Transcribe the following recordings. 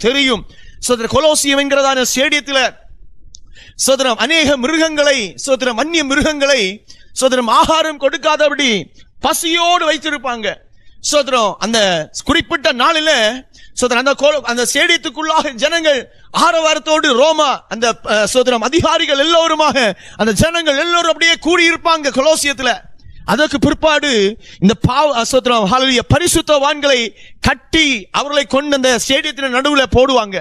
தெரியும். கொலோசியம் என்கிறதான ஸ்டேடியத்தில் சோதரம் அநேக மிருகங்களை சோதரம் அந்நிய மிருகங்களை சோதரம் ஆகாரம் கொடுக்காதபடி பசியோடு வைத்திருப்பாங்க. சோதரம் அந்த குறிப்பிட்ட நாளில சோதரம் அந்த ஸ்டேடியத்துக்குள்ளாக ஜனங்கள் ஆரவாரத்தோடு ரோமா அந்த சோதரம் அதிகாரிகள் எல்லோருமாக அந்த ஜனங்கள் எல்லோரும் அப்படியே கூடியிருப்பாங்க கொலோசியத்துல. அதற்கு பிற்பாடு இந்த பரிசுத்தவான்களை கட்டி அவர்களை கொண்டு அந்த ஸ்டேடியத்தின் நடுவில் போடுவாங்க.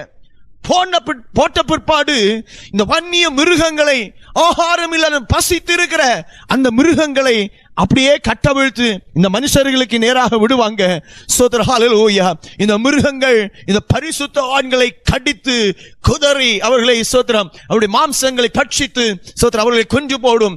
போட்ட பிற்பாடு இந்த வன்னிய மிருகங்களை ஆகாரம் இல்லாத பசித்திருக்கிற அந்த மிருகங்களை அப்படியே கட்டவிழ்த்து இந்த மனுஷர்களுக்கு நேராக விடுவாங்க. ஹல்லேலூயா. இந்த மிருகங்கள் இந்த பரிசுத்தவான்களை கடித்து குதறி அவர்களை சோத்திரம் அவருடைய மாம்சங்களை பட்சித்து சோத்திரம் அவர்களை கொன்று போடும்.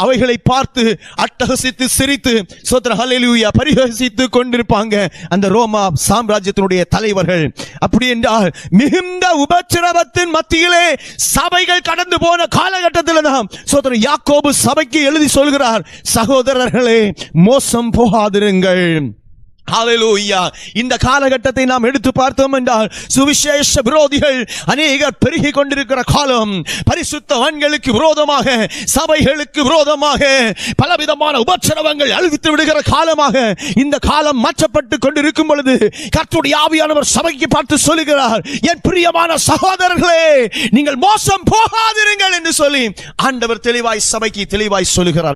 அவைகளை பார்த்து அட்டகசித்து சிரித்து சோத்திரம் ஹல்லேலூயா பரிஹசித்து கொண்டிருப்பாங்க அந்த ரோமா சாம்ராஜ்யத்தினுடைய தலைவர்கள். அப்படி என்றால் மிகுந்த உபத்திரவத்தின் மத்தியிலே சபைகள் கடந்து போன காலகட்டத்தில் தான் சோத்திரம் யாக்கோபு சபைக்கு எழுதி சொல்கிறார், சகோதரர்களே மோசம் போகாதிருங்கள். ஹல்லேலூயா. இந்த காலகட்டத்தை நாம் எடுத்து பார்த்தோம் என்றால் சுவிசேஷ விரோதிகள் அநேகர் பெருகி கொண்டிருக்கிற காலம், பரிசுத்தவான்களுக்கு விரோதமாக சபைகளுக்கு விரோதமாக பலவிதமான உபத்திரவங்கள் அழித்து விடுகிற காலமாக இந்த காலம் மாற்றப்பட்டு கொண்டிருக்கும் பொழுது கர்த்தருடைய ஆவியானவர் சபைக்கு பார்த்து சொல்லுகிறார், என் பிரியமான சகோதரர்களே நீங்கள் மோசம் போகாதிருங்கள் என்று சொல்லி ஆண்டவர் தெளிவாய் சபைக்கு தெளிவாய் சொல்லுகிறார்.